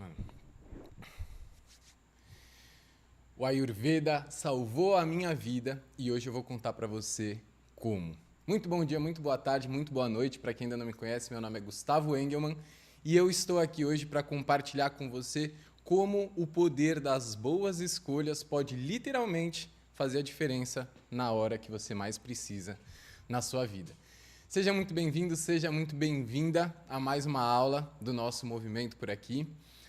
Mano. O Ayurveda salvou a minha vida e hoje eu vou contar pra você como. Muito bom dia, muito boa tarde, muito boa noite. Para quem ainda não me conhece, meu nome é Gustavo Engelmann e eu estou aqui hoje para compartilhar com você como o poder das boas escolhas pode literalmente fazer a diferença na hora que você mais precisa na sua vida. Seja muito bem-vindo, seja muito bem-vinda a mais uma aula do nosso movimento por aqui.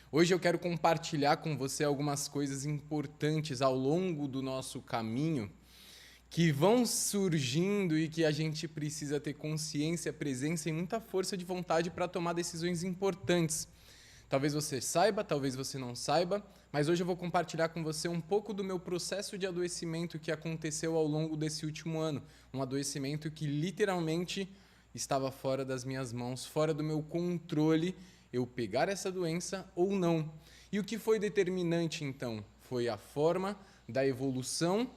Hoje eu quero compartilhar com você algumas coisas importantes ao longo do nosso caminho que vão surgindo e que a gente precisa ter consciência, presença e muita força de vontade para tomar decisões importantes. Talvez você saiba, talvez você não saiba, mas hoje eu vou compartilhar com você um pouco do meu processo de adoecimento que aconteceu ao longo desse último ano. Um adoecimento que literalmente estava fora das minhas mãos, fora do meu controle, eu pegar essa doença ou não. E o que foi determinante, então? Foi a forma da evolução,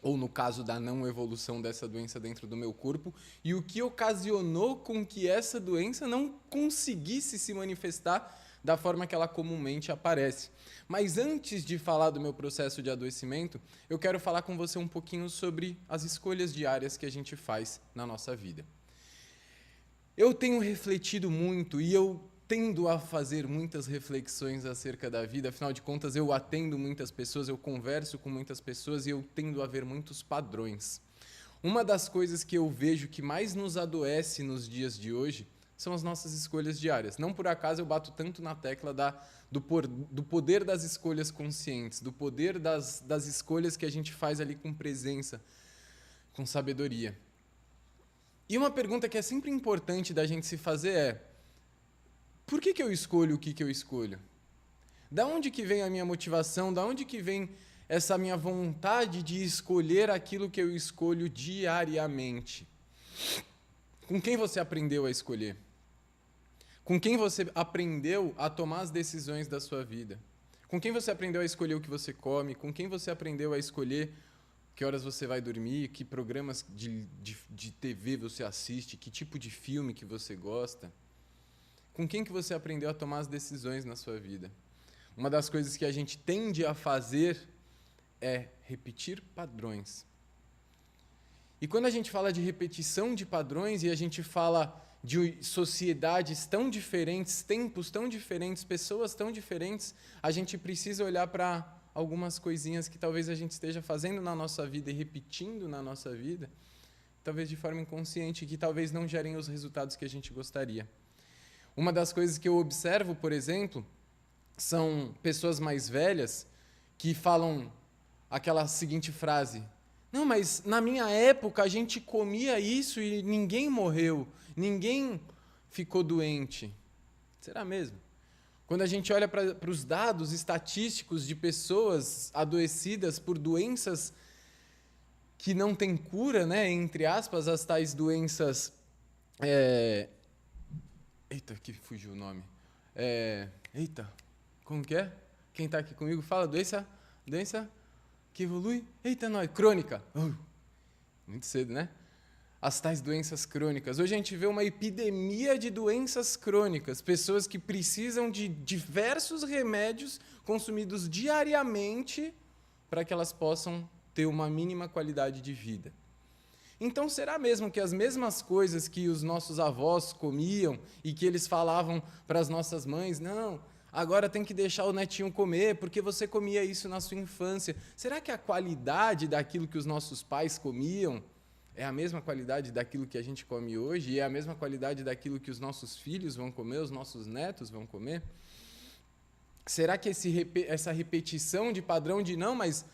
ou no caso da não evolução dessa doença dentro do meu corpo, e o que ocasionou com que essa doença não conseguisse se manifestar da forma que ela comumente aparece. Mas antes de falar do meu processo de adoecimento, eu quero falar com você um pouquinho sobre as escolhas diárias que a gente faz na nossa vida. Eu tenho refletido muito e eu tendo a fazer muitas reflexões acerca da vida, afinal de contas eu atendo muitas pessoas, eu converso com muitas pessoas e eu tendo a ver muitos padrões. Uma das coisas que eu vejo que mais nos adoece nos dias de hoje são as nossas escolhas diárias. Não por acaso eu bato tanto na tecla do poder das escolhas conscientes, do poder das escolhas que a gente faz ali com presença, com sabedoria. E uma pergunta que é sempre importante da gente se fazer é: por que eu escolho o que eu escolho? Da onde que vem a minha motivação? Da onde que vem essa minha vontade de escolher aquilo que eu escolho diariamente? Com quem você aprendeu a escolher? Com quem você aprendeu a tomar as decisões da sua vida? Com quem você aprendeu a escolher o que você come? Com quem você aprendeu a escolher que horas você vai dormir? Que programas de TV você assiste? Que tipo de filme que você gosta? Com quem que você aprendeu a tomar as decisões na sua vida? Uma das coisas que a gente tende a fazer é repetir padrões. E quando a gente fala de repetição de padrões e a gente fala de sociedades tão diferentes, tempos tão diferentes, pessoas tão diferentes, a gente precisa olhar para algumas coisinhas que talvez a gente esteja fazendo na nossa vida e repetindo na nossa vida, talvez de forma inconsciente, que talvez não gerem os resultados que a gente gostaria. Uma das coisas que eu observo, por exemplo, são pessoas mais velhas que falam aquela seguinte frase: não, mas na minha época a gente comia isso e ninguém morreu, ninguém ficou doente. Será mesmo? Quando a gente olha para os dados estatísticos de pessoas adoecidas por doenças que não têm cura, né, entre aspas, as tais doenças... Eita, que fugiu o nome. Eita, como que é? Quem está aqui comigo fala, doença que evolui? Eita, nós, crônica. Muito cedo, né? As tais doenças crônicas. Hoje a gente vê uma epidemia de doenças crônicas, pessoas que precisam de diversos remédios consumidos diariamente para que elas possam ter uma mínima qualidade de vida. Então, será mesmo que as mesmas coisas que os nossos avós comiam e que eles falavam para as nossas mães, não, agora tem que deixar o netinho comer, porque você comia isso na sua infância. Será que a qualidade daquilo que os nossos pais comiam é a mesma qualidade daquilo que a gente come hoje? E é a mesma qualidade daquilo que os nossos filhos vão comer, os nossos netos vão comer? Será que essa repetição de padrão de não, mas...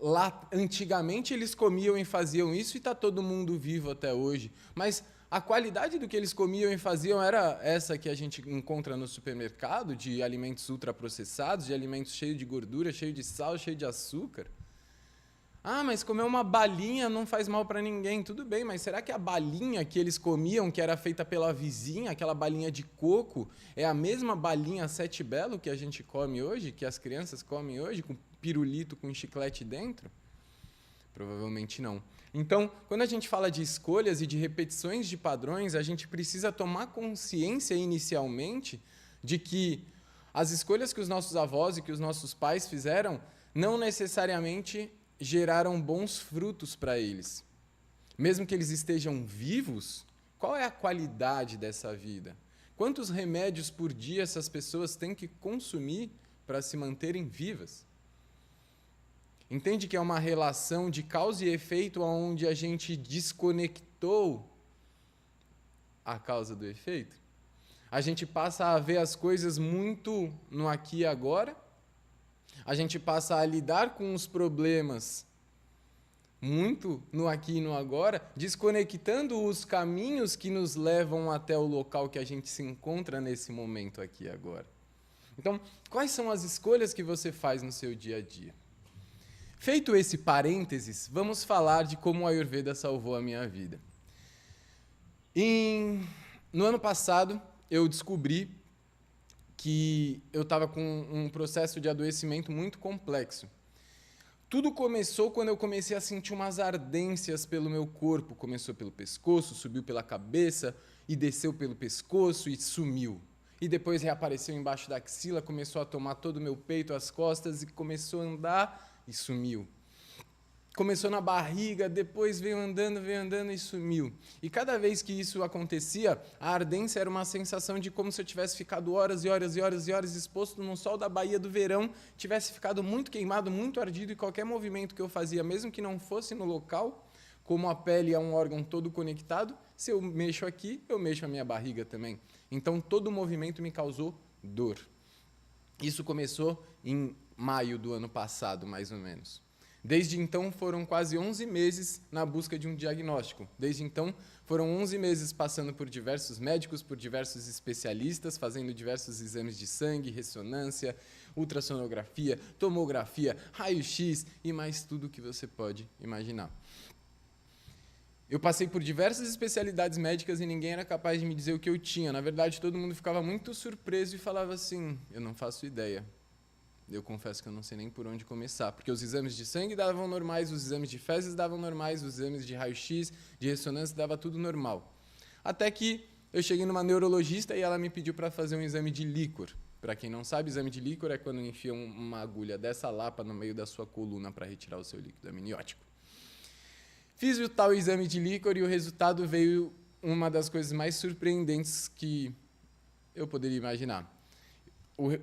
lá, antigamente, eles comiam e faziam isso e está todo mundo vivo até hoje. Mas a qualidade do que eles comiam e faziam era essa que a gente encontra no supermercado, de alimentos ultraprocessados, de alimentos cheios de gordura, cheios de sal, cheios de açúcar. Ah, mas comer uma balinha não faz mal para ninguém. Tudo bem, mas será que a balinha que eles comiam, que era feita pela vizinha, aquela balinha de coco, é a mesma balinha Sete Belo que a gente come hoje, que as crianças comem hoje, com pirulito com chiclete dentro? Provavelmente não. Então, quando a gente fala de escolhas e de repetições de padrões, a gente precisa tomar consciência inicialmente de que As escolhas que os nossos avós e que os nossos pais fizeram não necessariamente geraram bons frutos para eles. Mesmo que eles estejam vivos, qual é a qualidade dessa vida? Quantos remédios por dia essas pessoas têm que consumir para se manterem vivas? Entende que é uma relação de causa e efeito onde a gente desconectou a causa do efeito? A gente passa a ver as coisas muito no aqui e agora, a gente passa a lidar com os problemas muito no aqui e no agora, desconectando os caminhos que nos levam até o local que a gente se encontra nesse momento aqui e agora. Então, quais são as escolhas que você faz no seu dia a dia? Feito esse parênteses, vamos falar de como o Ayurveda salvou a minha vida. No ano passado, eu descobri que eu estava com um processo de adoecimento muito complexo. Tudo começou quando eu comecei a sentir umas ardências pelo meu corpo. Começou pelo pescoço, subiu pela cabeça e desceu pelo pescoço e sumiu. E depois reapareceu embaixo da axila, começou a tomar todo o meu peito, as costas e começou a andar e sumiu. Começou na barriga, depois veio andando e sumiu. E cada vez que isso acontecia, a ardência era uma sensação de como se eu tivesse ficado horas e horas e horas e horas exposto no sol da Bahia do verão, tivesse ficado muito queimado, muito ardido, e qualquer movimento que eu fazia, mesmo que não fosse no local, como a pele é um órgão todo conectado, se eu mexo aqui, eu mexo a minha barriga também. Então, todo o movimento me causou dor. Isso começou em maio do ano passado, mais ou menos. Desde então, foram quase 11 meses na busca de um diagnóstico. Desde então, foram 11 meses passando por diversos médicos, por diversos especialistas, fazendo diversos exames de sangue, ressonância, ultrassonografia, tomografia, raio-x e mais tudo que você pode imaginar. Eu passei por diversas especialidades médicas e ninguém era capaz de me dizer o que eu tinha. Na verdade, todo mundo ficava muito surpreso e falava assim, eu não faço ideia. Eu confesso que eu não sei nem por onde começar, porque os exames de sangue davam normais, os exames de fezes davam normais, os exames de raio-x, de ressonância, dava tudo normal. Até que eu cheguei numa neurologista e ela me pediu para fazer um exame de líquor. Para quem não sabe, exame de líquor é quando enfiam uma agulha dessa lapa no meio da sua coluna para retirar o seu líquido amniótico. Fiz o tal exame de líquor e o resultado veio uma das coisas mais surpreendentes que eu poderia imaginar.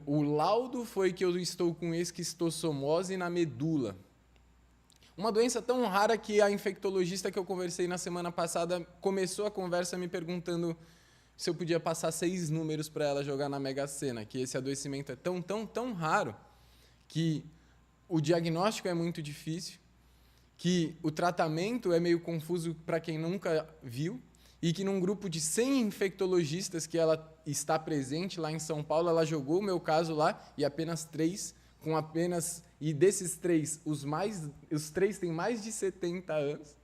O laudo foi que eu estou com esquistossomose na medula. Uma doença tão rara que a infectologista que eu conversei na semana passada começou a conversa me perguntando se eu podia passar 6 números para ela jogar na Mega Sena, que esse adoecimento é tão raro que o diagnóstico é muito difícil, que o tratamento é meio confuso para quem nunca viu, e que num grupo de 100 infectologistas que ela está presente lá em São Paulo, ela jogou o meu caso lá e apenas 3, e desses 3, os 3 têm mais de 70 anos,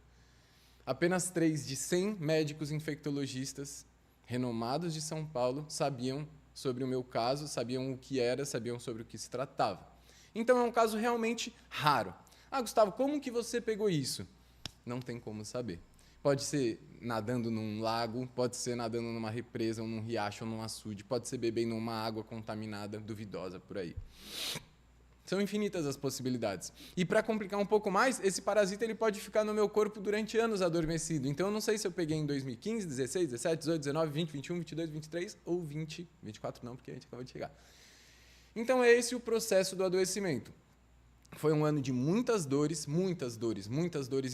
apenas 3 de 100 médicos infectologistas renomados de São Paulo sabiam sobre o meu caso, sabiam o que era, sabiam sobre o que se tratava. Então é um caso realmente raro. Ah, Gustavo, como que você pegou isso? Não tem como saber. Pode ser nadando num lago, pode ser nadando numa represa, ou num riacho, ou num açude, pode ser bebendo uma água contaminada, duvidosa, por aí. São infinitas as possibilidades. E para complicar um pouco mais, esse parasita ele pode ficar no meu corpo durante anos adormecido. Então eu não sei se eu peguei em 2015, 16, 17, 18, 19, 20, 21, 22, 23 ou 20, 24 não, porque a gente acabou de chegar. Então é esse o processo do adoecimento. Foi um ano de muitas dores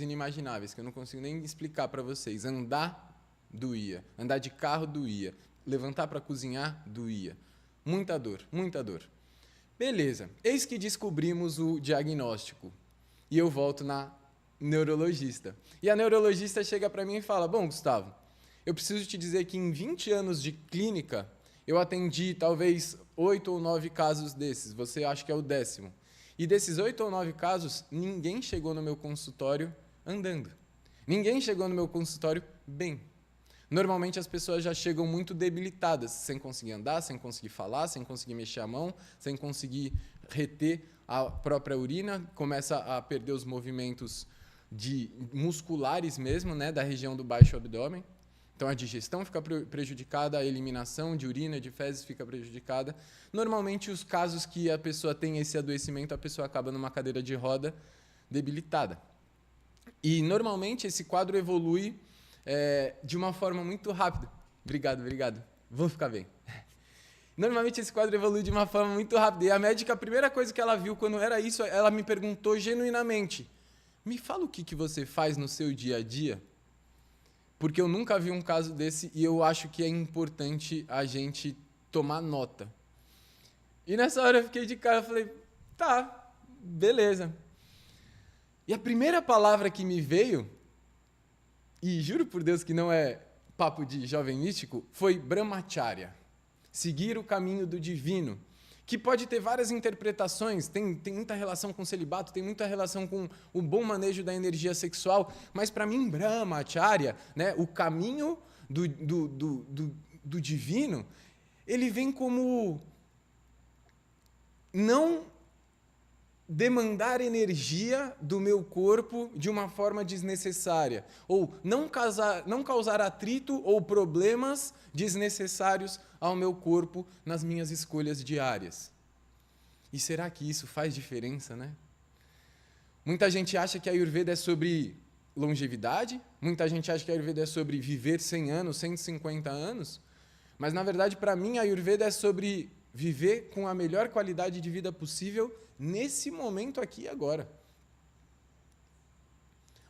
inimagináveis, que eu não consigo nem explicar para vocês. Andar, doía. Andar de carro, doía. Levantar para cozinhar, doía. Muita dor. Beleza. Eis que descobrimos o diagnóstico. E eu volto na neurologista. E a neurologista chega para mim e fala, bom, Gustavo, eu preciso te dizer que em 20 anos de clínica, eu atendi talvez 8 ou 9 casos desses. Você acha que é o 10º. E desses 8 ou 9 casos, ninguém chegou no meu consultório andando. Ninguém chegou no meu consultório bem. Normalmente as pessoas já chegam muito debilitadas, sem conseguir andar, sem conseguir falar, sem conseguir mexer a mão, sem conseguir reter a própria urina, começa a perder os movimentos musculares mesmo, né, da região do baixo abdômen. Então, a digestão fica prejudicada, a eliminação de urina, de fezes fica prejudicada. Normalmente, os casos que a pessoa tem esse adoecimento, a pessoa acaba numa cadeira de roda debilitada. E, normalmente, esse quadro evolui de uma forma muito rápida. Obrigado. Vou ficar bem. Normalmente, esse quadro evolui de uma forma muito rápida. E a médica, a primeira coisa que ela viu quando era isso, ela me perguntou genuinamente, me fala o que você faz no seu dia a dia? Porque eu nunca vi um caso desse e eu acho que é importante a gente tomar nota. E nessa hora eu fiquei de cara, falei, tá, beleza. E a primeira palavra que me veio, e juro por Deus que não é papo de jovem místico, foi Brahmacharya, seguir o caminho do divino, que pode ter várias interpretações, tem muita relação com o celibato, tem muita relação com o bom manejo da energia sexual, mas para mim, Brahmacharya, né, o caminho do divino, ele vem como não demandar energia do meu corpo de uma forma desnecessária, ou não causar atrito ou problemas desnecessários ao meu corpo nas minhas escolhas diárias. E será que isso faz diferença, né? Muita gente acha que a Ayurveda é sobre longevidade, muita gente acha que a Ayurveda é sobre viver 100 anos, 150 anos, mas, na verdade, para mim, a Ayurveda é sobre viver com a melhor qualidade de vida possível nesse momento aqui e agora.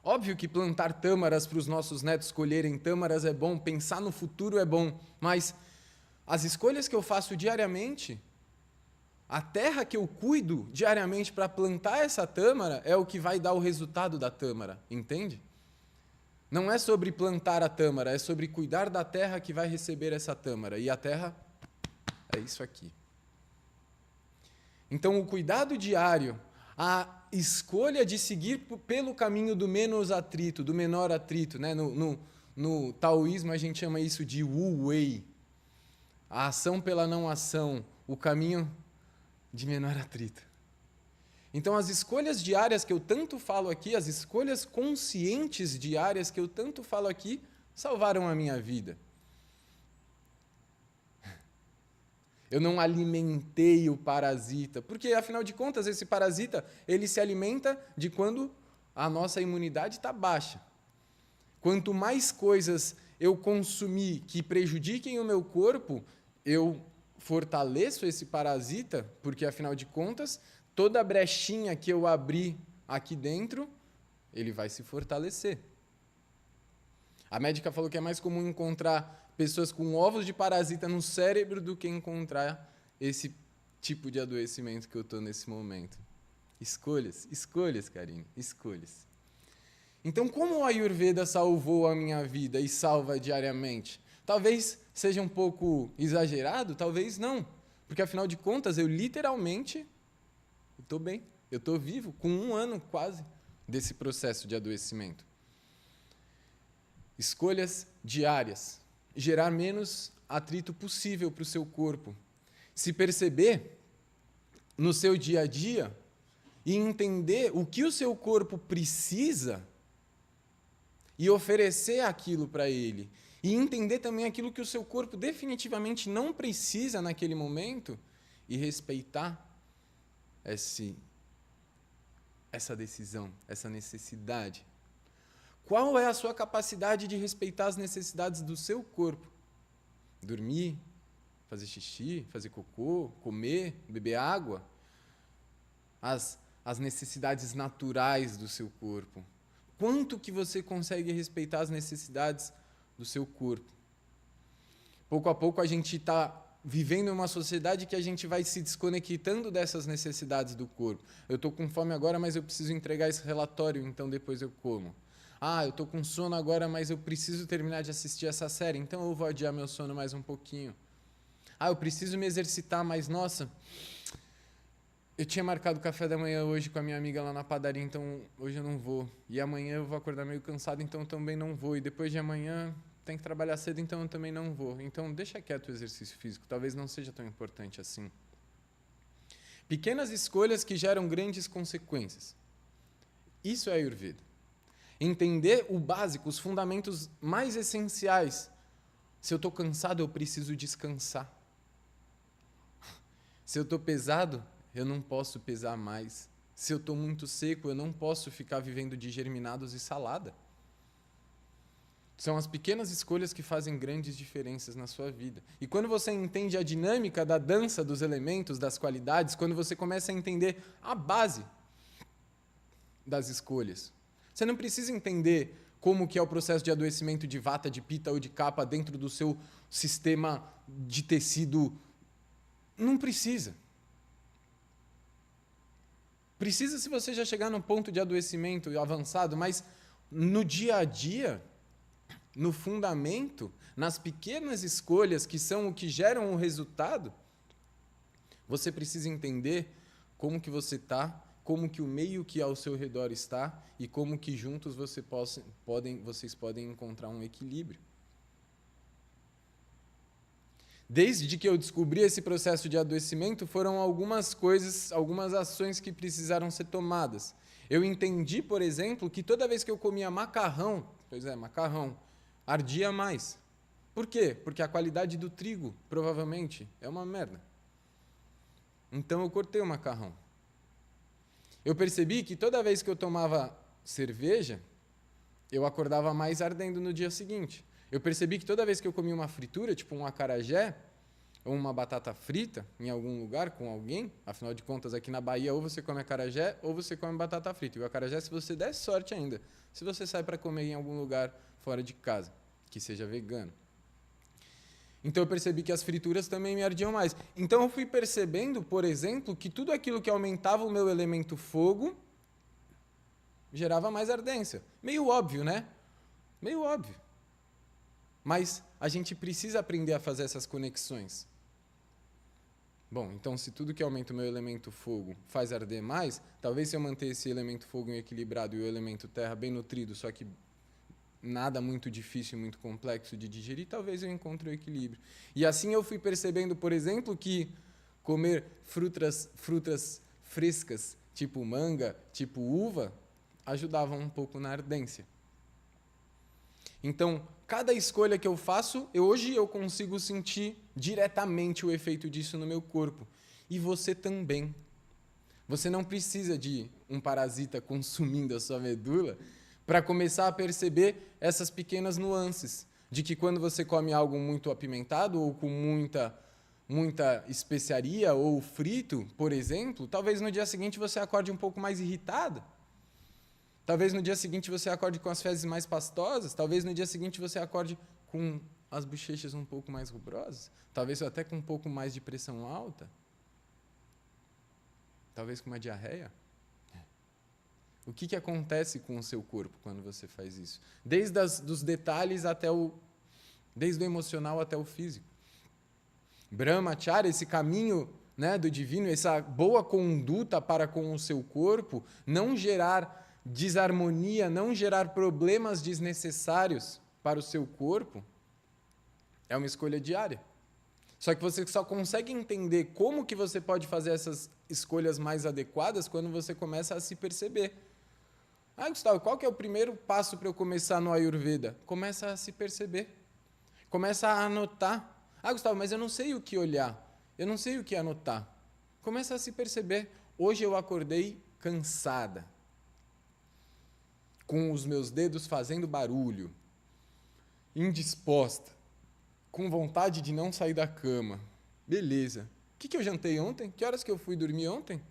Óbvio que plantar tâmaras para os nossos netos colherem tâmaras é bom, pensar no futuro é bom, mas as escolhas que eu faço diariamente, a terra que eu cuido diariamente para plantar essa tâmara é o que vai dar o resultado da tâmara, entende? Não é sobre plantar a tâmara, é sobre cuidar da terra que vai receber essa tâmara. E a terra é isso aqui. Então, o cuidado diário, a escolha de seguir pelo caminho do menos atrito, do menor atrito, né? No taoísmo, a gente chama isso de Wu Wei. A ação pela não ação, o caminho de menor atrito. Então, as escolhas diárias que eu tanto falo aqui, as escolhas conscientes diárias que eu tanto falo aqui, salvaram a minha vida. Eu não alimentei o parasita, porque, afinal de contas, esse parasita, ele se alimenta de quando a nossa imunidade está baixa. Quanto mais coisas eu consumir que prejudiquem o meu corpo, eu fortaleço esse parasita, porque, afinal de contas, toda brechinha que eu abrir aqui dentro, ele vai se fortalecer. A médica falou que é mais comum encontrar pessoas com ovos de parasita no cérebro do que encontrar esse tipo de adoecimento que eu estou nesse momento. Escolhas, carinho, escolhas. Então, como o Ayurveda salvou a minha vida e salva diariamente? Talvez seja um pouco exagerado, talvez não. Porque, afinal de contas, eu literalmente estou bem, eu estou vivo, com 1 ano quase desse processo de adoecimento. Escolhas diárias. Gerar menos atrito possível para o seu corpo. Se perceber no seu dia a dia e entender o que o seu corpo precisa e oferecer aquilo para ele. E entender também aquilo que o seu corpo definitivamente não precisa naquele momento e respeitar essa decisão, essa necessidade. Qual é a sua capacidade de respeitar as necessidades do seu corpo? Dormir, fazer xixi, fazer cocô, comer, beber água? As necessidades naturais do seu corpo. Quanto que você consegue respeitar as necessidades do seu corpo? Pouco a pouco a gente está vivendo em uma sociedade que a gente vai se desconectando dessas necessidades do corpo. Eu estou com fome agora, mas eu preciso entregar esse relatório, então depois eu como. Eu estou com sono agora, mas eu preciso terminar de assistir essa série, então eu vou adiar meu sono mais um pouquinho. Eu preciso me exercitar, mas nossa, eu tinha marcado café da manhã hoje com a minha amiga lá na padaria, então hoje eu não vou. E amanhã eu vou acordar meio cansado, então eu também não vou. E depois de amanhã tem que trabalhar cedo, então eu também não vou. Então deixa quieto o exercício físico, talvez não seja tão importante assim. Pequenas escolhas que geram grandes consequências. Isso é Ayurveda. Entender o básico, os fundamentos mais essenciais Se eu estou cansado, eu preciso descansar. Se eu estou pesado, eu não posso pesar mais. Se eu estou muito seco, eu não posso ficar vivendo de germinados e salada. São as pequenas escolhas que fazem grandes diferenças na sua vida. E quando você entende a dinâmica da dança dos elementos, das qualidades, quando você começa a entender a base das escolhas, você não precisa entender como que é o processo de adoecimento de vata, de pita ou de kapha dentro do seu sistema de tecido. Não precisa. Precisa se você já chegar no ponto de adoecimento avançado, mas no dia a dia, no fundamento, nas pequenas escolhas que são o que geram o resultado, você precisa entender como que você está, como que o meio que ao seu redor está e como que juntos vocês podem encontrar um equilíbrio. Desde que eu descobri esse processo de adoecimento, foram algumas coisas, algumas ações que precisaram ser tomadas. Eu entendi, por exemplo, que toda vez que eu comia macarrão, macarrão, ardia mais. Por quê? Porque a qualidade do trigo, provavelmente, é uma merda. Então eu cortei o macarrão. Eu percebi que toda vez que eu tomava cerveja, eu acordava mais ardendo no dia seguinte. Eu percebi que toda vez que eu comia uma fritura, tipo um acarajé, ou uma batata frita, em algum lugar, com alguém, afinal de contas, aqui na Bahia, ou você come acarajé, ou você come batata frita. E o acarajé, se você der sorte ainda, se você sai para comer em algum lugar fora de casa, que seja vegano. Então eu percebi que as frituras também me ardiam mais. Então eu fui percebendo, por exemplo, que tudo aquilo que aumentava o meu elemento fogo gerava mais ardência. Meio óbvio, né? Meio óbvio. Mas a gente precisa aprender a fazer essas conexões. Bom, então se tudo que aumenta o meu elemento fogo faz arder mais, talvez se eu manter esse elemento fogo equilibrado e o elemento terra bem nutrido, só que nada muito difícil e muito complexo de digerir, talvez eu encontre o equilíbrio. E assim eu fui percebendo, por exemplo, que comer frutas frescas, tipo manga, tipo uva, ajudavam um pouco na ardência. Então, cada escolha que eu faço, hoje eu consigo sentir diretamente o efeito disso no meu corpo. E você também. Você não precisa de um parasita consumindo a sua medula para começar a perceber essas pequenas nuances. De que quando você come algo muito apimentado ou com muita especiaria ou frito, por exemplo, talvez no dia seguinte você acorde um pouco mais irritado. Talvez no dia seguinte você acorde com as fezes mais pastosas, talvez no dia seguinte você acorde com as bochechas um pouco mais rubrosas, talvez até com um pouco mais de pressão alta, talvez com uma diarreia. O que acontece com o seu corpo quando você faz isso? Desde os detalhes desde o emocional até o físico. Brahmacharya, esse caminho, né, do divino, essa boa conduta para com o seu corpo, não gerar desarmonia, não gerar problemas desnecessários para o seu corpo, é uma escolha diária. Só que você só consegue entender como que você pode fazer essas escolhas mais adequadas quando você começa a se perceber. Ah, Gustavo, qual que é o primeiro passo para eu começar no Ayurveda? Começa a se perceber. Começa a anotar. Ah, Gustavo, mas eu não sei o que olhar. Eu não sei o que anotar. Começa a se perceber. Hoje eu acordei cansada, com os meus dedos fazendo barulho, indisposta, com vontade de não sair da cama. Beleza. O que eu jantei ontem? Que horas que eu fui dormir ontem?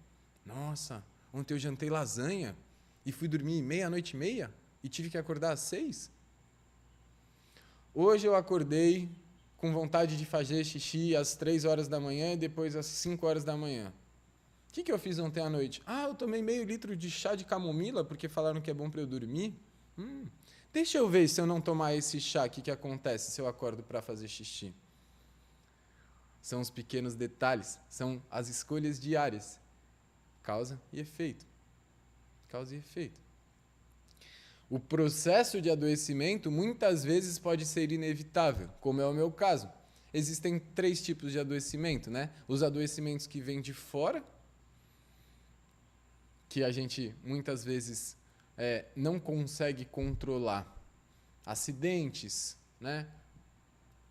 Nossa, ontem eu jantei lasanha e fui dormir 00:30 e tive que acordar às 6. Hoje eu acordei com vontade de fazer xixi às 3 horas da manhã e depois às 5 horas da manhã. O que eu fiz ontem à noite? Ah, eu tomei meio litro de chá de camomila porque falaram que é bom para eu dormir. Deixa eu ver se eu não tomar esse chá, o que acontece se eu acordo para fazer xixi. São os pequenos detalhes, são as escolhas diárias. Causa e efeito. Causa e efeito. O processo de adoecimento muitas vezes pode ser inevitável, como é o meu caso. Existem 3 tipos de adoecimento, né? Os adoecimentos que vêm de fora, que a gente muitas vezes não consegue controlar. Acidentes, né?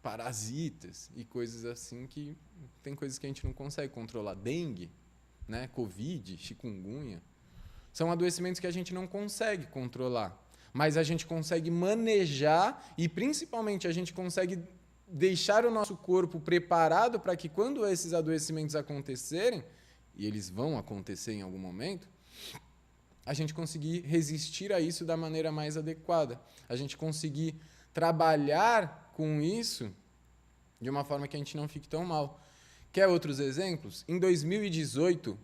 parasitas e coisas assim que tem coisas que a gente não consegue controlar. Dengue, né? Covid, chikungunya. São adoecimentos que a gente não consegue controlar, mas a gente consegue manejar e, principalmente, a gente consegue deixar o nosso corpo preparado para que, quando esses adoecimentos acontecerem, e eles vão acontecer em algum momento, a gente conseguir resistir a isso da maneira mais adequada. A gente conseguir trabalhar com isso de uma forma que a gente não fique tão mal. Quer outros exemplos? Em 2020,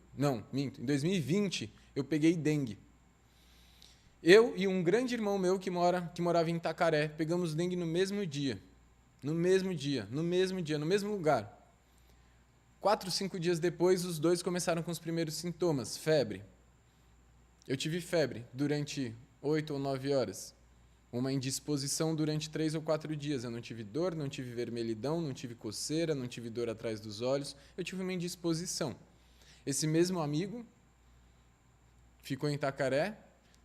eu peguei dengue. Eu e um grande irmão meu que morava em Itacaré, pegamos dengue no mesmo dia. No mesmo lugar. 4, 5 dias depois, os dois começaram com os primeiros sintomas, febre. Eu tive febre durante 8 ou 9 horas. Uma indisposição durante 3 ou 4 dias. Eu não tive dor, não tive vermelhidão, não tive coceira, não tive dor atrás dos olhos. Eu tive uma indisposição. Esse mesmo amigo ficou em Itacaré,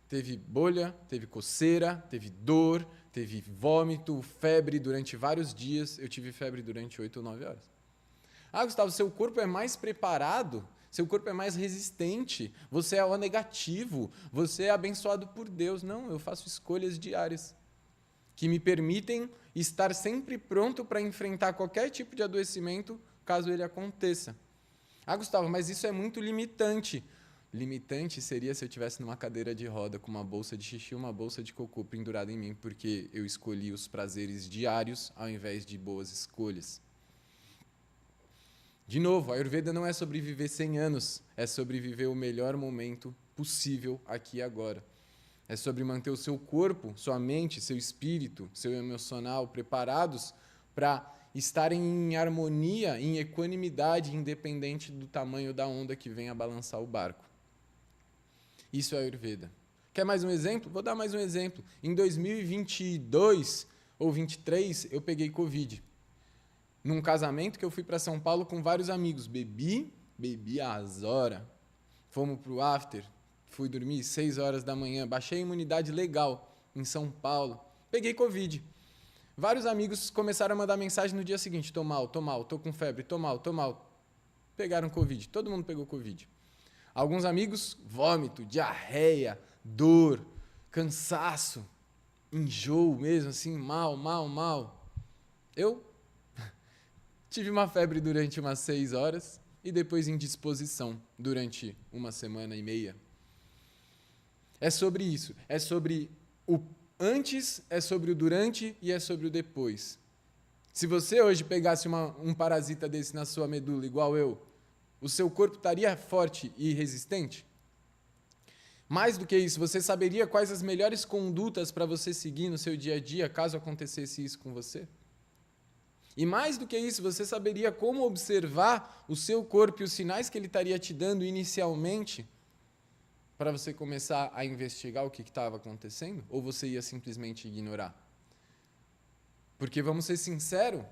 teve bolha, teve coceira, teve dor, teve vômito, febre durante vários dias. Eu tive febre durante 8 ou 9 horas. Ah, Gustavo, seu corpo é mais preparado, seu corpo é mais resistente, você é O negativo, você é abençoado por Deus. Não, eu faço escolhas diárias que me permitem estar sempre pronto para enfrentar qualquer tipo de adoecimento, caso ele aconteça. Ah, Gustavo, mas isso é muito limitante. Limitante seria se eu estivesse numa cadeira de roda com uma bolsa de xixi e uma bolsa de cocô pendurada em mim, porque eu escolhi os prazeres diários ao invés de boas escolhas. De novo, a Ayurveda não é sobre viver 100 anos, é sobre viver o melhor momento possível aqui e agora. É sobre manter o seu corpo, sua mente, seu espírito, seu emocional preparados para estarem em harmonia, em equanimidade, independente do tamanho da onda que venha balançar o barco. Isso é Ayurveda. Quer mais um exemplo? Vou dar mais um exemplo. Em 2022 ou 2023, eu peguei Covid. Num casamento que eu fui para São Paulo com vários amigos. Bebi às horas. Fomos para o after. Fui dormir 6 horas da manhã. Baixei a imunidade legal em São Paulo. Peguei Covid. Vários amigos começaram a mandar mensagem no dia seguinte. Tô mal, tô com febre, tô mal. Pegaram Covid. Todo mundo pegou Covid. Alguns amigos, vômito, diarreia, dor, cansaço, enjoo mesmo, assim, mal. Eu tive uma febre durante umas 6 horas e depois indisposição durante 1 semana e meia. É sobre isso. É sobre o antes, é sobre o durante e é sobre o depois. Se você hoje pegasse um parasita desse na sua medula, igual eu, o seu corpo estaria forte e resistente? Mais do que isso, você saberia quais as melhores condutas para você seguir no seu dia a dia, caso acontecesse isso com você? E mais do que isso, você saberia como observar o seu corpo e os sinais que ele estaria te dando inicialmente para você começar a investigar o que estava acontecendo? Ou você ia simplesmente ignorar? Porque, vamos ser sinceros,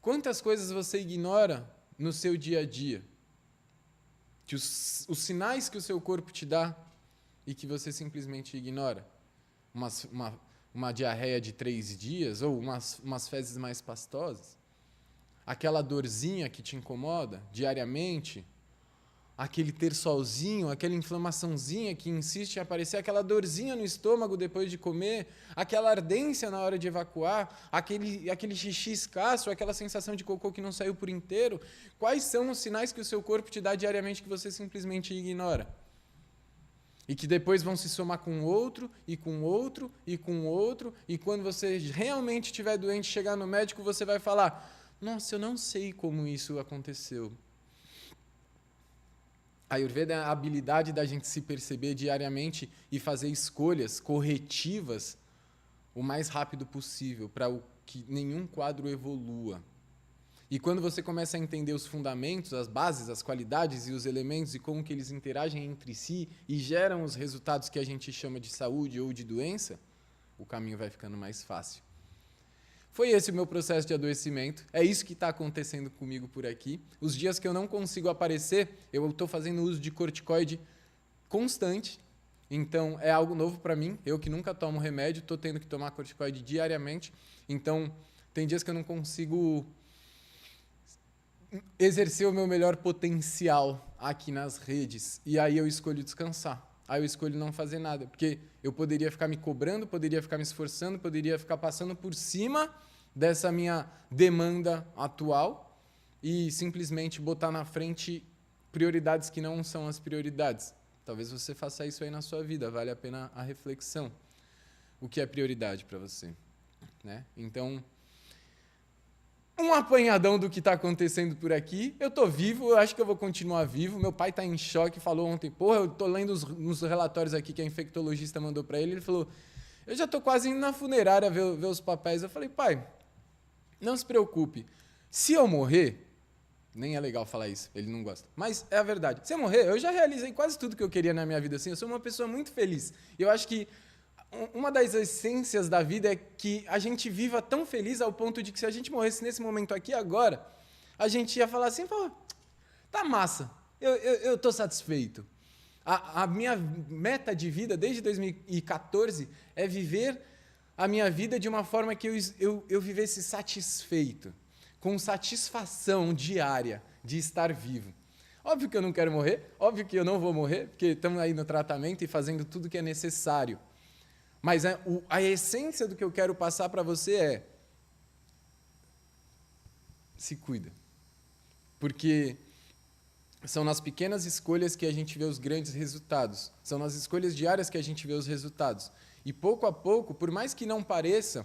quantas coisas você ignora no seu dia a dia? Que os sinais que o seu corpo te dá e que você simplesmente ignora? Uma diarreia de 3 dias ou umas fezes mais pastosas? Aquela dorzinha que te incomoda diariamente? Aquele terçolzinho, aquela inflamaçãozinha que insiste em aparecer, aquela dorzinha no estômago depois de comer, aquela ardência na hora de evacuar, aquele xixi escasso, aquela sensação de cocô que não saiu por inteiro. Quais são os sinais que o seu corpo te dá diariamente que você simplesmente ignora? E que depois vão se somar com outro, e com outro, e com outro, e quando você realmente estiver doente, chegar no médico, você vai falar: nossa, eu não sei como isso aconteceu. A Ayurveda é a habilidade da gente se perceber diariamente e fazer escolhas corretivas o mais rápido possível, para que nenhum quadro evolua. E quando você começa a entender os fundamentos, as bases, as qualidades e os elementos e como que eles interagem entre si e geram os resultados que a gente chama de saúde ou de doença, o caminho vai ficando mais fácil. Foi esse o meu processo de adoecimento, é isso que está acontecendo comigo por aqui. Os dias que eu não consigo aparecer, eu estou fazendo uso de corticoide constante, então é algo novo para mim, eu que nunca tomo remédio, estou tendo que tomar corticoide diariamente, então Tem dias que eu não consigo exercer o meu melhor potencial aqui nas redes. E aí eu escolho descansar. Aí eu escolho não fazer nada. Porque eu poderia ficar me cobrando, poderia ficar me esforçando, poderia ficar passando por cima dessa minha demanda atual e simplesmente botar na frente prioridades que não são as prioridades. Talvez você faça isso aí na sua vida, vale a pena a reflexão. O que é prioridade para você? Né? Então, um apanhadão do que está acontecendo por aqui. Eu estou vivo, eu acho que eu vou continuar vivo. Meu pai está em choque, falou ontem, porra, eu estou lendo uns relatórios aqui que a infectologista mandou para ele. Ele falou, eu já estou quase indo na funerária ver os papéis. Eu falei, pai, não se preocupe. Se eu morrer, nem é legal falar isso, ele não gosta, mas é a verdade. Se eu morrer, eu já realizei quase tudo que eu queria na minha vida. Assim, eu sou uma pessoa muito feliz. Eu acho que uma das essências da vida é que a gente viva tão feliz ao ponto de que se a gente morresse nesse momento aqui agora, a gente ia falar assim, pô, tá massa, eu tô satisfeito. A minha meta de vida desde 2014 é viver a minha vida de uma forma que eu vivesse satisfeito, com satisfação diária de estar vivo. Óbvio que eu não quero morrer, óbvio que eu não vou morrer, porque estamos aí no tratamento e fazendo tudo que é necessário. Mas a essência do que eu quero passar para você é: se cuida. Porque são nas pequenas escolhas que a gente vê os grandes resultados. São nas escolhas diárias que a gente vê os resultados. E pouco a pouco, por mais que não pareça,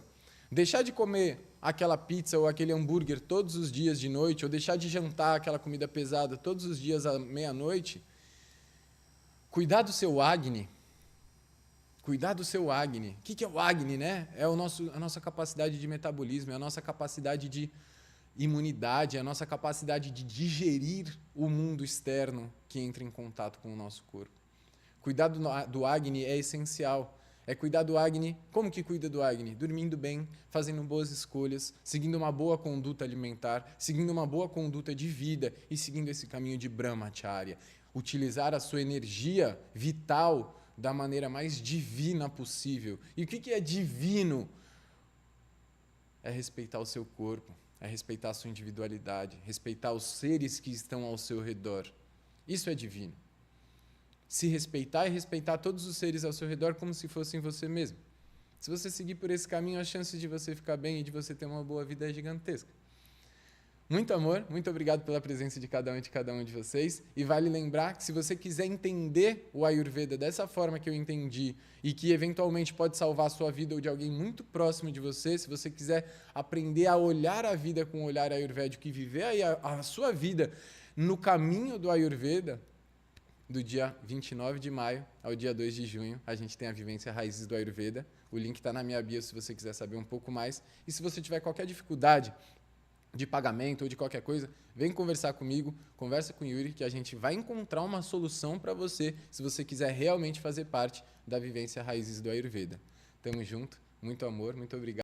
deixar de comer aquela pizza ou aquele hambúrguer todos os dias de noite, ou deixar de jantar aquela comida pesada todos os dias à meia-noite, cuidar do seu acne. Cuidar do seu acne. O que é o acne, né? É a nossa capacidade de metabolismo, é a nossa capacidade de imunidade, é a nossa capacidade de digerir o mundo externo que entra em contato com o nosso corpo. Cuidar do acne é essencial. É cuidar do acne. Como que cuida do acne? Dormindo bem, fazendo boas escolhas, seguindo uma boa conduta alimentar, seguindo uma boa conduta de vida e seguindo esse caminho de brahmacharya. Utilizar a sua energia vital da maneira mais divina possível. E o que é divino? É respeitar o seu corpo, é respeitar a sua individualidade, respeitar os seres que estão ao seu redor. Isso é divino. Se respeitar e respeitar todos os seres ao seu redor como se fossem você mesmo. Se você seguir por esse caminho, a chance de você ficar bem e de você ter uma boa vida é gigantesca. Muito amor, muito obrigado pela presença de cada um de vocês. E vale lembrar que se você quiser entender o Ayurveda dessa forma que eu entendi e que eventualmente pode salvar a sua vida ou de alguém muito próximo de você, se você quiser aprender a olhar a vida com o olhar ayurvédico e viver aí a sua vida no caminho do Ayurveda, do dia 29 de maio ao dia 2 de junho, a gente tem a vivência Raízes do Ayurveda. O link está na minha bio se você quiser saber um pouco mais. E se você tiver qualquer dificuldade de pagamento ou de qualquer coisa, vem conversar comigo, conversa com o Yuri, que a gente vai encontrar uma solução para você, se você quiser realmente fazer parte da vivência Raízes do Ayurveda. Tamo junto, muito amor, muito obrigado.